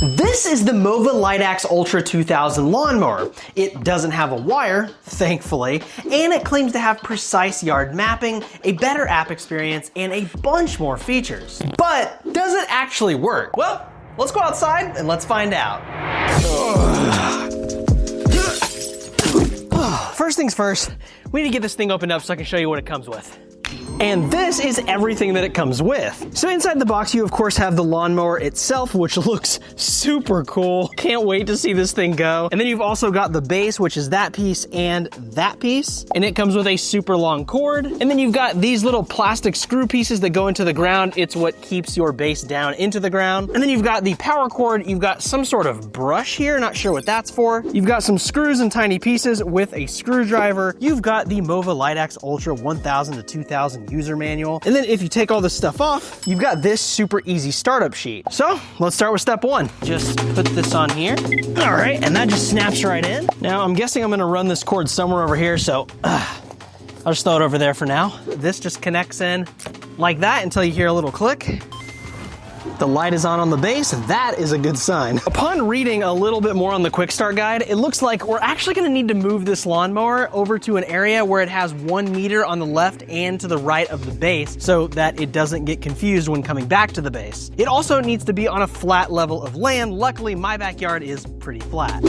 This is the MOVA LiDAX Ultra 2000 lawnmower. It doesn't have a wire, thankfully, and it claims to have precise yard mapping, a better app experience, and a bunch more features. But does it actually work? Well, let's go outside and let's find out. First things first, we need to get this thing opened up so I can show you what it comes with. And this is everything that it comes with. So inside the box, you of course have the lawnmower itself, which looks super cool. Can't wait to see this thing go. And then you've also got the base, which is that piece and that piece. And it comes with a super long cord. And then you've got these little plastic screw pieces that go into the ground. It's what keeps your base down into the ground. And then you've got the power cord. You've got some sort of brush here, not sure what that's for. You've got some screws and tiny pieces with a screwdriver. You've got the MOVA LiDAX Ultra 1000 to 2000 user manual. And then if you take all this stuff off, you've got this super easy startup sheet. So let's start with step one. Just put this on here. All right, and that just snaps right in. Now I'm guessing I'm gonna run this cord somewhere over here, so I'll just throw it over there for now. This just connects in like that until you hear a little click. The light is on the base. That is a good sign. Upon reading a little bit more on the quick start guide, it looks like we're actually gonna need to move this lawnmower over to an area where it has 1 meter on the left and to the right of the base so that it doesn't get confused when coming back to the base. It also needs to be on a flat level of land. Luckily, my backyard is pretty flat.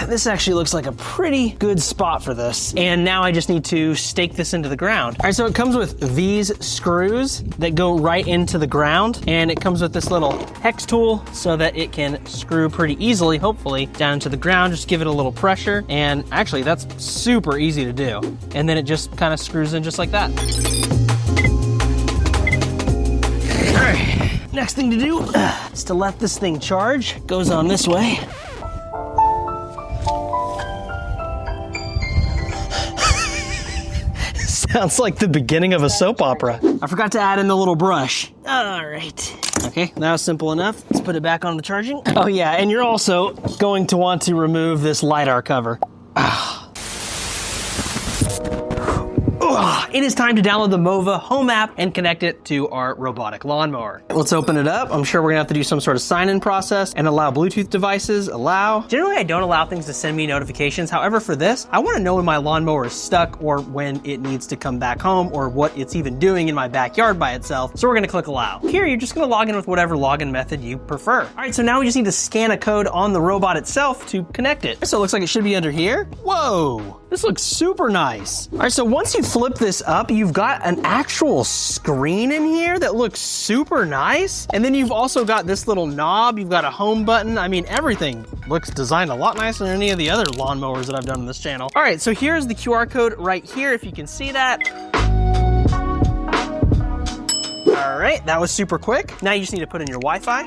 This actually looks like a pretty good spot for this. And now I just need to stake this into the ground. All right, so it comes with these screws that go right into the ground. And it comes with this little hex tool so that it can screw pretty easily, hopefully, down to the ground. Just give it a little pressure. And actually, that's super easy to do. And then it just kind of screws in just like that. All right, next thing to do is to let this thing charge. Goes on this way. Sounds like the beginning of a soap opera. I forgot to add in the little brush. All right. Okay, now it's simple enough. Let's put it back on the charging. Oh yeah, and you're also going to want to remove this LiDAR cover. It is time to download the MOVA home app and connect it to our robotic lawnmower. Let's open it up. I'm sure we're gonna have to do some sort of sign-in process and allow Bluetooth devices, allow. Generally, I don't allow things to send me notifications. However, for this, I wanna know when my lawnmower is stuck or when it needs to come back home or what it's even doing in my backyard by itself. So we're gonna click allow. Here, you're just gonna log in with whatever login method you prefer. All right, so now we just need to scan a code on the robot itself to connect it. So it looks like it should be under here. Whoa, this looks super nice. All right, so once you flip this up, you've got an actual screen in here that looks super nice. And then you've also got this little knob. You've got a home button. I mean, everything looks designed a lot nicer than any of the other lawnmowers that I've done on this channel. All right, so here's the QR code right here, if you can see that. All right, that was super quick. Now you just need to put in your Wi-Fi.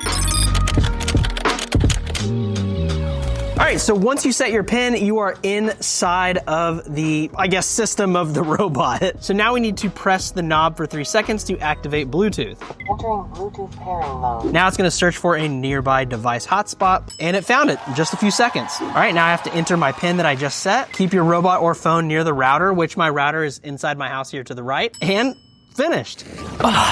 All right, so once you set your pin, you are inside of the, I guess, system of the robot. So now we need to press the knob for 3 seconds to activate Bluetooth. Entering Bluetooth pairing mode. Now it's gonna search for a nearby device hotspot, and it found it in just a few seconds. All right, now I have to enter my pin that I just set. Keep your robot or phone near the router, which my router is inside my house here to the right, and finished.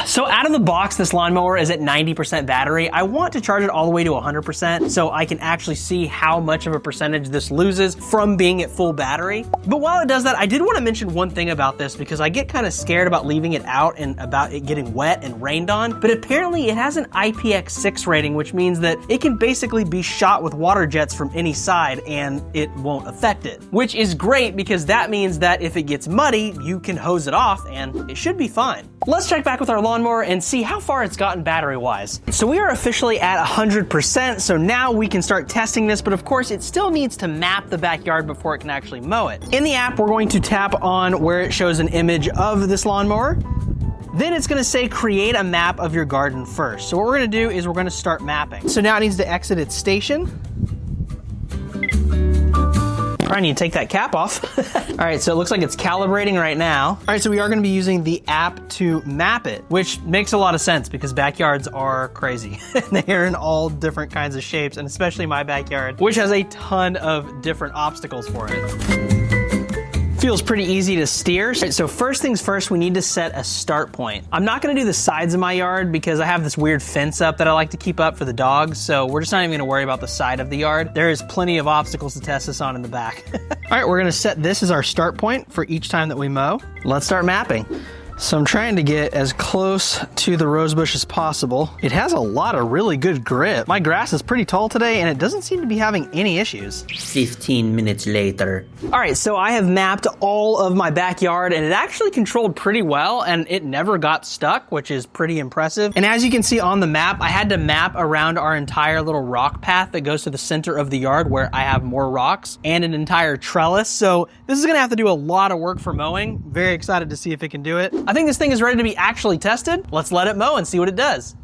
So out of the box, this lawnmower is at 90% battery. I want to charge it all the way to 100% so I can actually see how much of a percentage this loses from being at full battery. But while it does that, I did want to mention one thing about this because I get kind of scared about leaving it out and about it getting wet and rained on. But apparently it has an IPX6 rating, which means that it can basically be shot with water jets from any side and it won't affect it. Which is great because that means that if it gets muddy, you can hose it off and it should be fine. Let's check back with our lawnmower and see how far it's gotten battery-wise. So we are officially at 100%, so now we can start testing this, but of course it still needs to map the backyard before it can actually mow it. In the app, we're going to tap on where it shows an image of this lawnmower. Then it's gonna say create a map of your garden first. So what we're gonna do is we're gonna start mapping. So now it needs to exit its station. I need to take that cap off. All right, so it looks like it's calibrating right now. All right, so we are gonna be using the app to map it, which makes a lot of sense because backyards are crazy. They are in all different kinds of shapes, and especially my backyard, which has a ton of different obstacles for it. Feels pretty easy to steer. So first things first, we need to set a start point. I'm not gonna do the sides of my yard because I have this weird fence up that I like to keep up for the dogs, so we're just not even gonna worry about the side of the yard. There is plenty of obstacles to test this on in the back. All right, we're gonna set this as our start point for each time that we mow. Let's start mapping. So I'm trying to get as close to the rose bush as possible. It has a lot of really good grip. My grass is pretty tall today and it doesn't seem to be having any issues. 15 minutes later. All right, so I have mapped all of my backyard and it actually controlled pretty well and it never got stuck, which is pretty impressive. And as you can see on the map, I had to map around our entire little rock path that goes to the center of the yard where I have more rocks and an entire trellis. So this is gonna have to do a lot of work for mowing. Very excited to see if it can do it. I think this thing is ready to be actually tested. Let's let it mow and see what it does.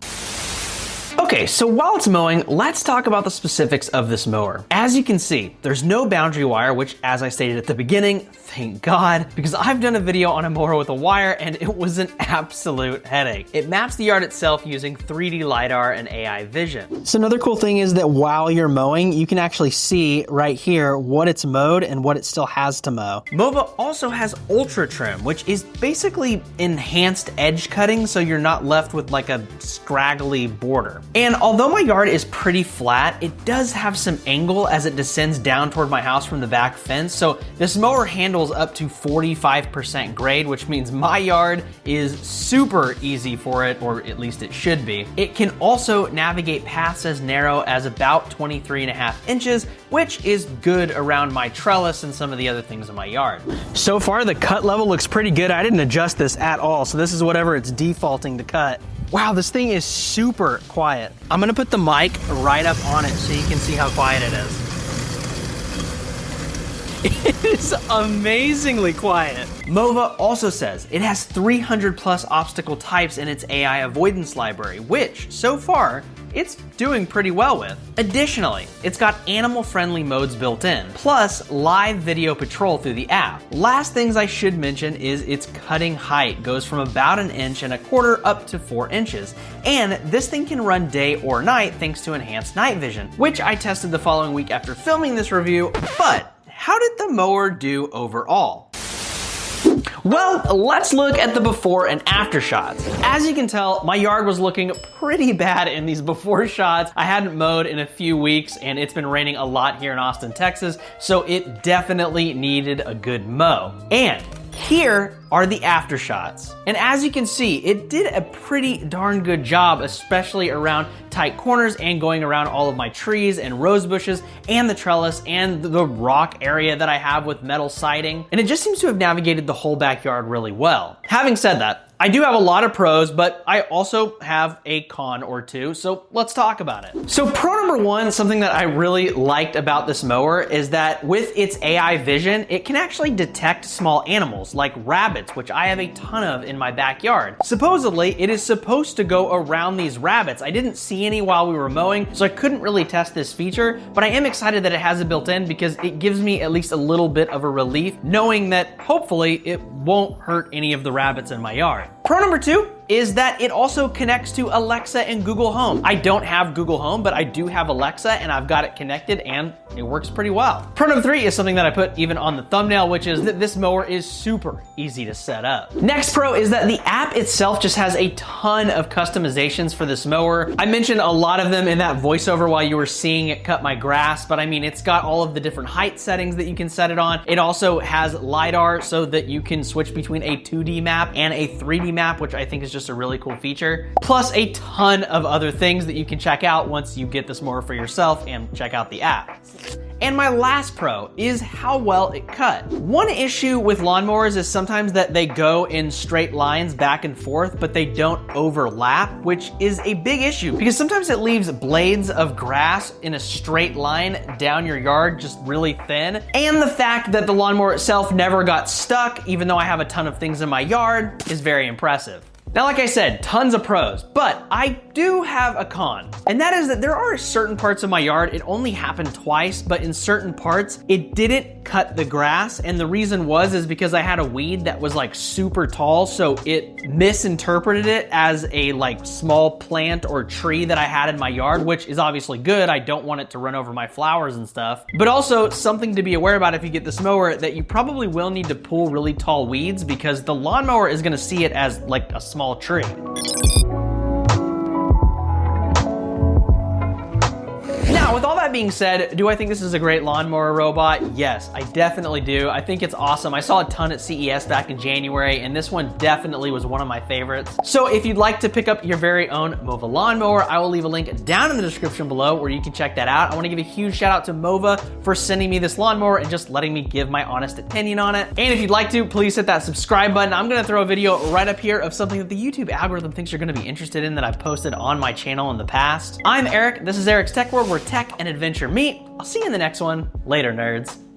Okay, so while it's mowing, let's talk about the specifics of this mower. As you can see, there's no boundary wire, which as I stated at the beginning, thank God, because I've done a video on a mower with a wire and it was an absolute headache. It maps the yard itself using 3D LiDAR and AI vision. So another cool thing is that while you're mowing, you can actually see right here what it's mowed and what it still has to mow. MOVA also has Ultra trim, which is basically enhanced edge cutting, so you're not left with like a scraggly border. And although my yard is pretty flat, it does have some angle as it descends down toward my house from the back fence. So this mower handles up to 45% grade, which means my yard is super easy for it, or at least it should be. It can also navigate paths as narrow as about 23.5 inches, which is good around my trellis and some of the other things in my yard. So far, the cut level looks pretty good. I didn't adjust this at all, so this is whatever it's defaulting to cut. Wow, this thing is super quiet. I'm gonna put the mic right up on it so you can see how quiet it is. It is amazingly quiet. MOVA also says it has 300 plus obstacle types in its AI avoidance library, which so far, it's doing pretty well with. Additionally, it's got animal-friendly modes built in, plus live video patrol through the app. Last things I should mention is its cutting height goes from about 1.25 inches up to 4 inches. And this thing can run day or night thanks to enhanced night vision, which I tested the following week after filming this review, but how did the mower do overall? Well, let's look at the before and after shots. As you can tell, my yard was looking pretty bad in these before shots. I hadn't mowed in a few weeks and it's been raining a lot here in Austin, Texas, so it definitely needed a good mow. And here are the after shots. And as you can see, it did a pretty darn good job, especially around tight corners and going around all of my trees and rose bushes and the trellis and the rock area that I have with metal siding. And it just seems to have navigated the whole backyard really well. Having said that, I do have a lot of pros, but I also have a con or two, so let's talk about it. So pro number one, something that I really liked about this mower is that with its AI vision, it can actually detect small animals like rabbits, which I have a ton of in my backyard. Supposedly, it is supposed to go around these rabbits. I didn't see any while we were mowing, so I couldn't really test this feature, but I am excited that it has it built in because it gives me at least a little bit of a relief knowing that hopefully it won't hurt any of the rabbits in my yard. Pro number two is that it also connects to Alexa and Google Home. I don't have Google Home, but I do have Alexa and I've got it connected and it works pretty well. Pro number three is something that I put even on the thumbnail, which is that this mower is super easy to set up. Next pro is that the app itself just has a ton of customizations for this mower. I mentioned a lot of them in that voiceover while you were seeing it cut my grass, but I mean, it's got all of the different height settings that you can set it on. It also has LiDAR so that you can switch between a 2D map and a 3D map, which I think is just a really cool feature, plus a ton of other things that you can check out once you get this mower for yourself and check out the app. And my last pro is how well it cut. One issue with lawnmowers is sometimes that they go in straight lines back and forth, but they don't overlap, which is a big issue because sometimes it leaves blades of grass in a straight line down your yard, just really thin. And the fact that the lawnmower itself never got stuck, even though I have a ton of things in my yard, is very impressive. Now, like I said, tons of pros, but I do have a con. And that is that there are certain parts of my yard, it only happened twice, but in certain parts, it didn't cut the grass. And the reason is because I had a weed that was like super tall, so it misinterpreted it as a like small plant or tree that I had in my yard, which is obviously good. I don't want it to run over my flowers and stuff. But also something to be aware about if you get this mower, that you probably will need to pull really tall weeds because the lawnmower is gonna see it as like a small tree. Now, with all that being said, do I think this is a great lawnmower robot? Yes, I definitely do. I think it's awesome. I saw a ton at CES back in January, and this one definitely was one of my favorites. So if you'd like to pick up your very own MOVA lawnmower, I will leave a link down in the description below where you can check that out. I wanna give a huge shout out to MOVA for sending me this lawnmower and just letting me give my honest opinion on it. And if you'd like to, please hit that subscribe button. I'm gonna throw a video right up here of something that the YouTube algorithm thinks you're gonna be interested in that I've posted on my channel in the past. I'm Eric, this is Eric's Tech World, where tech and adventure meet. I'll see you in the next one. Later, nerds.